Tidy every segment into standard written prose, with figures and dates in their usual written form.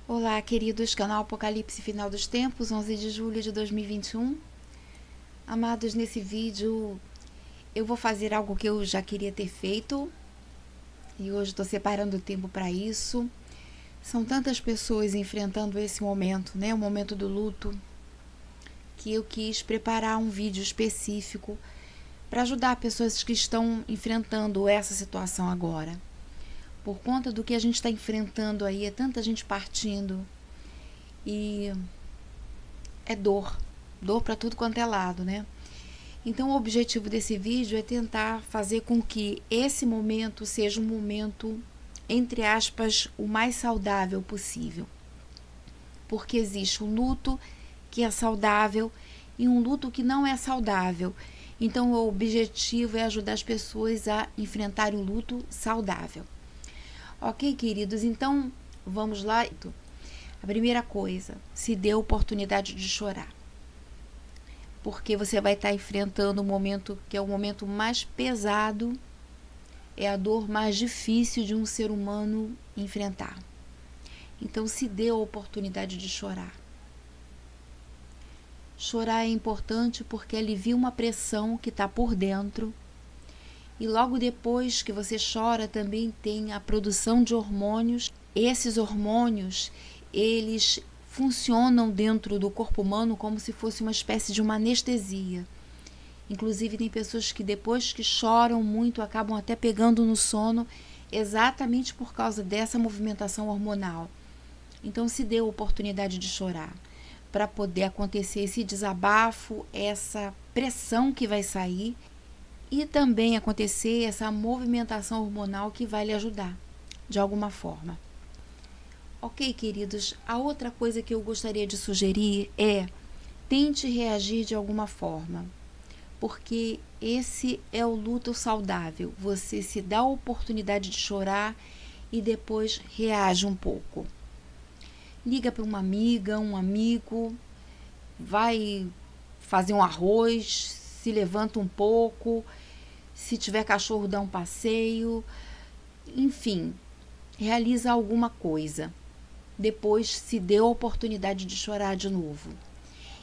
Olá, queridos, canal Apocalipse Final dos Tempos, 11 de julho de 2021. Amados, nesse vídeo eu vou fazer algo que eu já queria ter feito e hoje estou separando tempo para isso. São tantas pessoas enfrentando esse momento, né, o momento do luto, que eu quis preparar um vídeo específico para ajudar pessoas que estão enfrentando essa situação agora. Por conta do que a gente está enfrentando aí, é tanta gente partindo e é dor para tudo quanto é lado, né? Então o objetivo desse vídeo é tentar fazer com que esse momento seja um momento, entre aspas, o mais saudável possível. Porque existe um luto que é saudável e um luto que não é saudável. Então o objetivo é ajudar as pessoas a enfrentarem o luto saudável. Ok, queridos? Então, vamos lá. A primeira coisa, se dê a oportunidade de chorar. Porque você vai estar enfrentando um momento que é o momento mais pesado, é a dor mais difícil de um ser humano enfrentar. Então, se dê a oportunidade de chorar. Chorar é importante porque alivia uma pressão que está por dentro. E logo depois que você chora, também tem a produção de hormônios. Esses hormônios, eles funcionam dentro do corpo humano como se fosse uma espécie de uma anestesia. Inclusive, tem pessoas que depois que choram muito, acabam até pegando no sono, exatamente por causa dessa movimentação hormonal. Então, se dê a oportunidade de chorar, para poder acontecer esse desabafo, essa pressão que vai sair, e também acontecer essa movimentação hormonal que vai lhe ajudar, de alguma forma. Ok, queridos, a outra coisa que eu gostaria de sugerir é tente reagir de alguma forma, porque esse é o luto saudável. Você se dá a oportunidade de chorar e depois reage um pouco. Liga para uma amiga, um amigo, vai fazer um arroz, se levanta um pouco, se tiver cachorro, dá um passeio, enfim, realiza alguma coisa. Depois se dê a oportunidade de chorar de novo.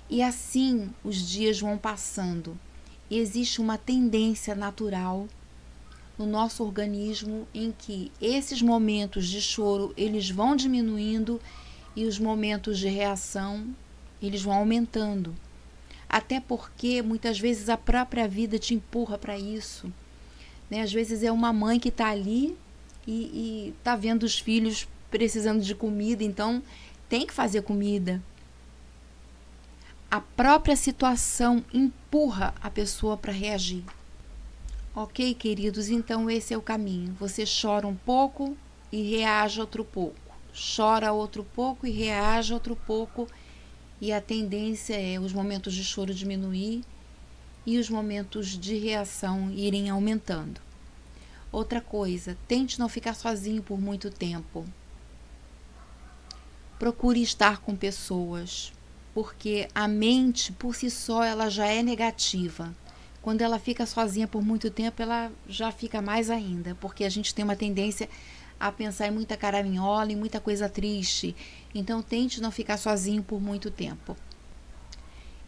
E assim os dias vão passando. E existe uma tendência natural no nosso organismo em que esses momentos de choro, eles vão diminuindo e os momentos de reação, eles vão aumentando. Até porque muitas vezes a própria vida te empurra para isso, né? Às vezes é uma mãe que está ali e está vendo os filhos precisando de comida, então tem que fazer comida. A própria situação empurra a pessoa para reagir. Ok, queridos? Então esse é o caminho. Você chora um pouco e reage outro pouco. Chora outro pouco e reage outro pouco. E a tendência é os momentos de choro diminuir e os momentos de reação irem aumentando. Outra coisa, tente não ficar sozinho por muito tempo. Procure estar com pessoas, porque a mente por si só ela já é negativa. Quando ela fica sozinha por muito tempo, ela já fica mais ainda, porque a gente tem uma tendência a pensar em muita caraminhola e muita coisa triste. Então tente não ficar sozinho por muito tempo.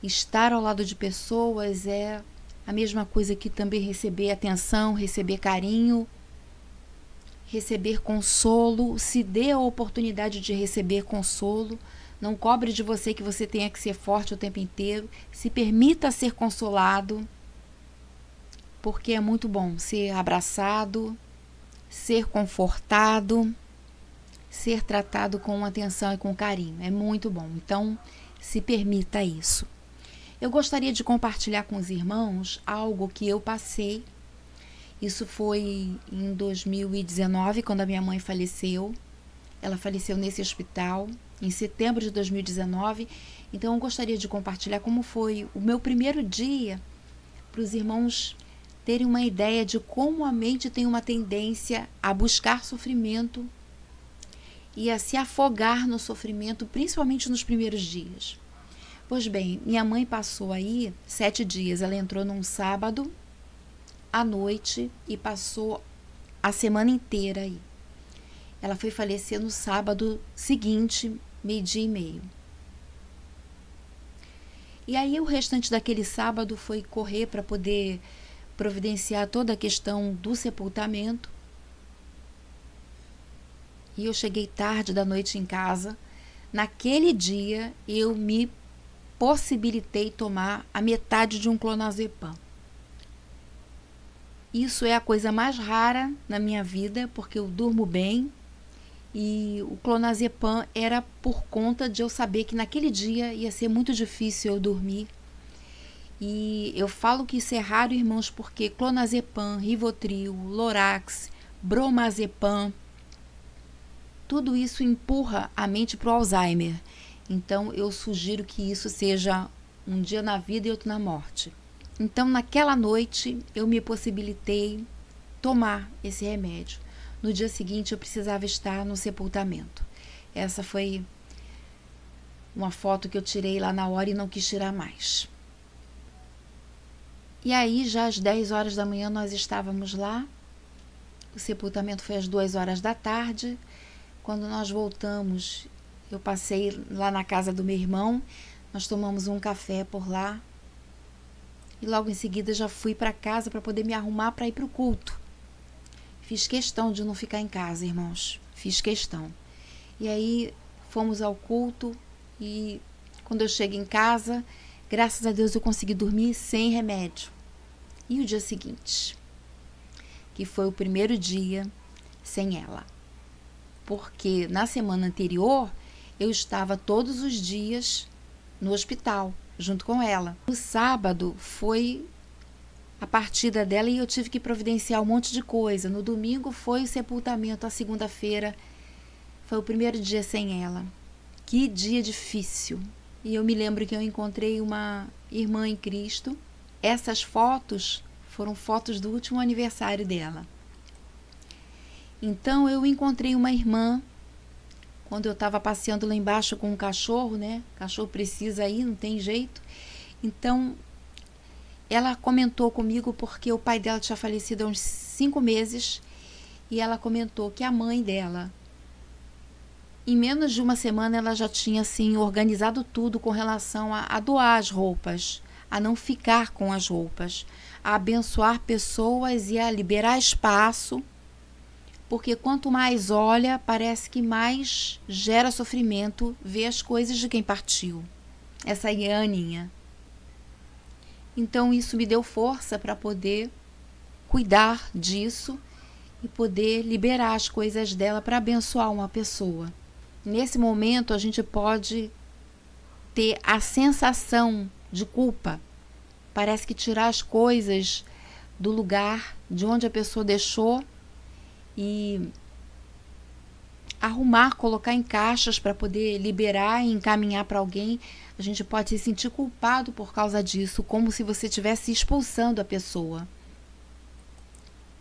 Estar ao lado de pessoas é a mesma coisa que também receber atenção, receber carinho, receber consolo. Se dê a oportunidade de receber consolo. Não cobre de você que você tenha que ser forte o tempo inteiro. Se permita ser consolado, porque é muito bom ser abraçado, ser confortado, ser tratado com atenção e com carinho. É muito bom. Então, se permita isso. Eu gostaria de compartilhar com os irmãos algo que eu passei. Isso foi em 2019, quando a minha mãe faleceu. Ela faleceu nesse hospital, em setembro de 2019. Então, eu gostaria de compartilhar como foi o meu primeiro dia, para os irmãos terem uma ideia de como a mente tem uma tendência a buscar sofrimento e a se afogar no sofrimento, principalmente nos primeiros dias. Pois bem, minha mãe passou aí 7 dias. Ela entrou num sábado à noite e passou a semana inteira aí. Ela foi falecer no sábado seguinte, meio-dia e meio. E aí o restante daquele sábado foi correr para poder providenciar toda a questão do sepultamento. E eu cheguei tarde da noite em casa. Naquele dia eu me possibilitei tomar a metade de um clonazepam. Isso é a coisa mais rara na minha vida, porque eu durmo bem. E o clonazepam era por conta de eu saber que naquele dia ia ser muito difícil eu dormir. E eu falo que isso é raro, irmãos, porque clonazepam, Rivotril, Lorax, Bromazepam, tudo isso empurra a mente para o Alzheimer. Então eu sugiro que isso seja um dia na vida e outro na morte. Então naquela noite eu me possibilitei tomar esse remédio. No dia seguinte eu precisava estar no sepultamento. Essa foi uma foto que eu tirei lá na hora e não quis tirar mais. E aí já às 10 horas da manhã nós estávamos lá. O sepultamento foi às 2 horas da tarde. Quando nós voltamos, eu passei lá na casa do meu irmão. Nós tomamos um café por lá. E logo em seguida já fui para casa para poder me arrumar para ir para o culto. Fiz questão de não ficar em casa, irmãos. Fiz questão. E aí fomos ao culto e quando eu chego em casa, graças a Deus eu consegui dormir sem remédio. E o dia seguinte, que foi o primeiro dia sem ela. Porque na semana anterior eu estava todos os dias no hospital, junto com ela. No sábado foi a partida dela e eu tive que providenciar um monte de coisa. No domingo foi o sepultamento, a segunda-feira foi o primeiro dia sem ela. Que dia difícil. E eu me lembro que eu encontrei uma irmã em Cristo. Essas fotos foram fotos do último aniversário dela. Então eu encontrei uma irmã quando eu estava passeando lá embaixo com um cachorro, né? O cachorro precisa ir, não tem jeito. Então ela comentou comigo porque o pai dela tinha falecido há uns 5 meses e ela comentou que a mãe dela, em menos de uma semana, ela já tinha assim organizado tudo com relação a doar as roupas, a não ficar com as roupas, a abençoar pessoas e a liberar espaço, porque quanto mais olha, parece que mais gera sofrimento ver as coisas de quem partiu. Essa aí é a Aninha. Então isso me deu força para poder cuidar disso e poder liberar as coisas dela para abençoar uma pessoa. Nesse momento a gente pode ter a sensação de culpa. Parece que tirar as coisas do lugar de onde a pessoa deixou e arrumar, colocar em caixas para poder liberar e encaminhar para alguém. A gente pode se sentir culpado por causa disso, como se você estivesse expulsando a pessoa.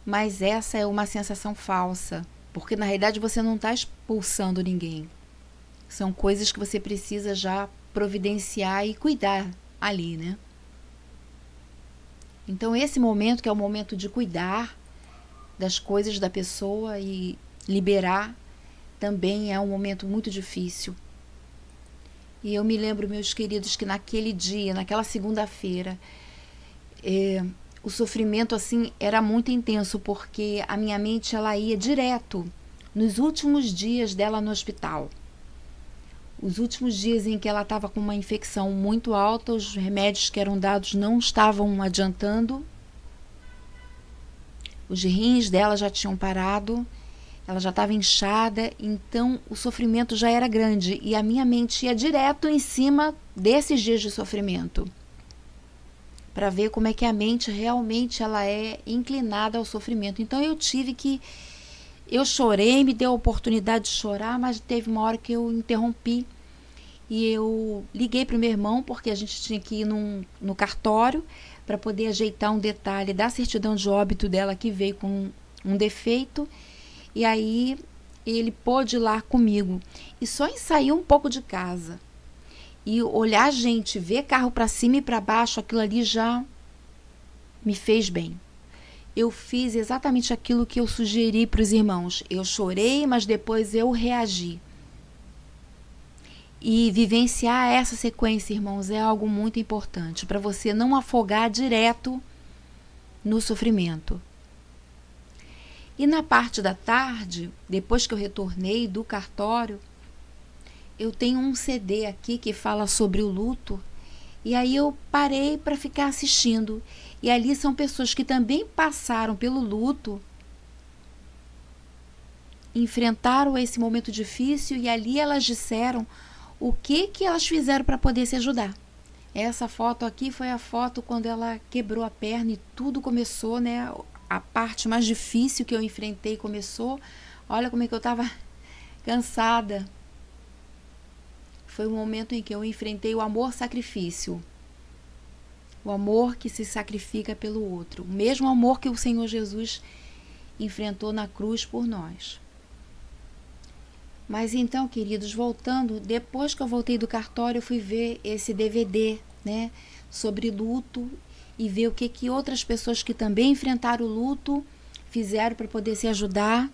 Mas essa é uma sensação falsa, porque na realidade você não está expulsando ninguém. São coisas que você precisa já providenciar e cuidar ali, né? Então esse momento, que é o momento de cuidar das coisas da pessoa e liberar, também é um momento muito difícil. E eu me lembro, meus queridos, que naquele dia, naquela segunda-feira, o sofrimento assim era muito intenso, porque a minha mente ela ia direto nos últimos dias dela no hospital. Os últimos dias em que ela estava com uma infecção muito alta, os remédios que eram dados não estavam adiantando. Os rins dela já tinham parado, ela já estava inchada, então o sofrimento já era grande e a minha mente ia direto em cima desses dias de sofrimento, para ver como é que a mente realmente ela é inclinada ao sofrimento. Então eu chorei, me deu a oportunidade de chorar, mas teve uma hora que eu interrompi e eu liguei para o meu irmão, porque a gente tinha que ir no cartório para poder ajeitar um detalhe da certidão de óbito dela que veio com um defeito. E aí ele pôde ir lá comigo. E só em sair um pouco de casa e olhar a gente, ver carro para cima e para baixo, aquilo ali já me fez bem. Eu fiz exatamente aquilo que eu sugeri para os irmãos. Eu chorei, mas depois eu reagi. E vivenciar essa sequência, irmãos, é algo muito importante para você não afogar direto no sofrimento. E na parte da tarde, depois que eu retornei do cartório, eu tenho um CD aqui que fala sobre o luto. E aí eu parei para ficar assistindo. E ali são pessoas que também passaram pelo luto, enfrentaram esse momento difícil, e ali elas disseram o que elas fizeram para poder se ajudar. Essa foto aqui foi a foto quando ela quebrou a perna e tudo começou, né? A parte mais difícil que eu enfrentei começou. Olha como é que eu estava cansada. Foi o momento em que eu enfrentei o amor-sacrifício. O amor que se sacrifica pelo outro. O mesmo amor que o Senhor Jesus enfrentou na cruz por nós. Mas então, queridos, voltando, depois que eu voltei do cartório, eu fui ver esse DVD, né, sobre luto, e ver o que outras pessoas que também enfrentaram o luto fizeram para poder se ajudar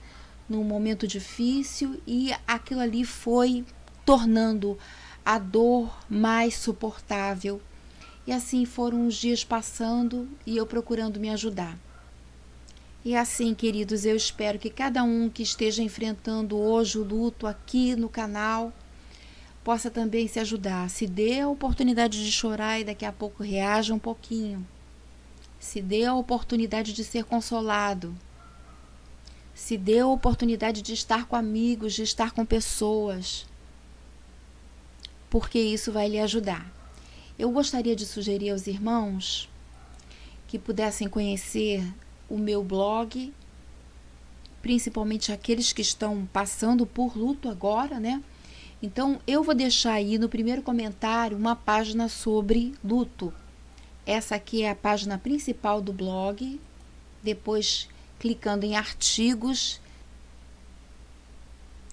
num momento difícil, e aquilo ali foi tornando a dor mais suportável. E assim foram os dias passando e eu procurando me ajudar. E assim, queridos, eu espero que cada um que esteja enfrentando hoje o luto aqui no canal possa também se ajudar. Se dê a oportunidade de chorar e daqui a pouco reaja um pouquinho. Se dê a oportunidade de ser consolado. Se dê a oportunidade de estar com amigos, de estar com pessoas, porque isso vai lhe ajudar. Eu gostaria de sugerir aos irmãos que pudessem conhecer o meu blog, principalmente aqueles que estão passando por luto agora, né? Então, eu vou deixar aí no primeiro comentário uma página sobre luto. Essa aqui é a página principal do blog. Depois, clicando em artigos,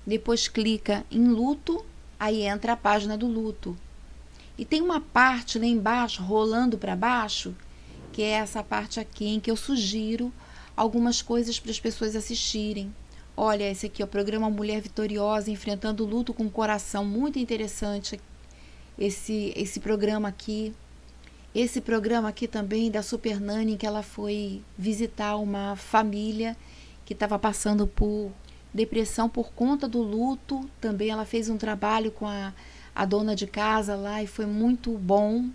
depois clica em luto, aí entra a página do luto. E tem uma parte lá embaixo, rolando para baixo, que é essa parte aqui em que eu sugiro algumas coisas para as pessoas assistirem. Olha, esse aqui é o programa Mulher Vitoriosa, Enfrentando o Luto com o Coração, muito interessante esse programa aqui. Esse programa aqui também da Super Nani, que ela foi visitar uma família que estava passando por depressão por conta do luto. Também ela fez um trabalho com a dona de casa lá e foi muito bom.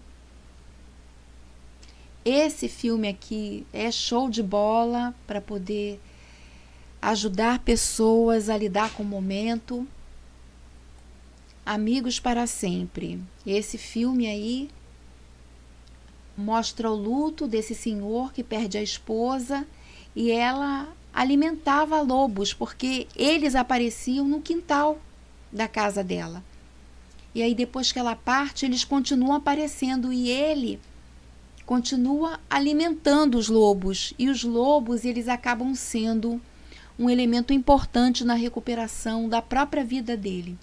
Esse filme aqui é show de bola para poder ajudar pessoas a lidar com o momento. Amigos para Sempre. Esse filme aí mostra o luto desse senhor que perde a esposa e ela alimentava lobos, porque eles apareciam no quintal da casa dela. E aí depois que ela parte, eles continuam aparecendo e ele continua alimentando os lobos. E os lobos, eles acabam sendo um elemento importante na recuperação da própria vida dele.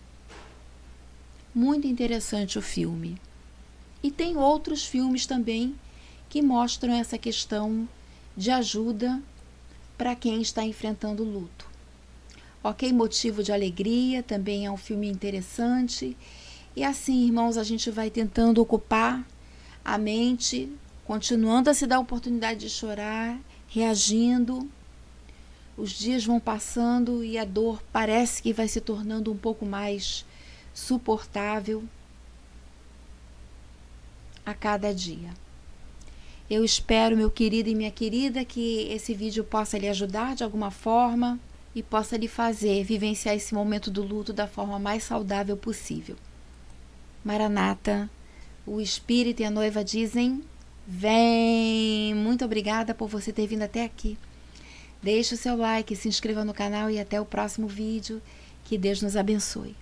Muito interessante o filme. E tem outros filmes também que mostram essa questão de ajuda para quem está enfrentando o luto. Ok, Motivo de Alegria também é um filme interessante. E assim, irmãos, a gente vai tentando ocupar a mente, continuando a se dar a oportunidade de chorar, reagindo. Os dias vão passando e a dor parece que vai se tornando um pouco mais suportável a cada dia. Eu espero, meu querido e minha querida, que esse vídeo possa lhe ajudar de alguma forma e possa lhe fazer vivenciar esse momento do luto da forma mais saudável possível. Maranata, o Espírito e a noiva dizem: vem! Muito obrigada por você ter vindo até aqui. Deixe o seu like, se inscreva no canal e até o próximo vídeo. Que Deus nos abençoe.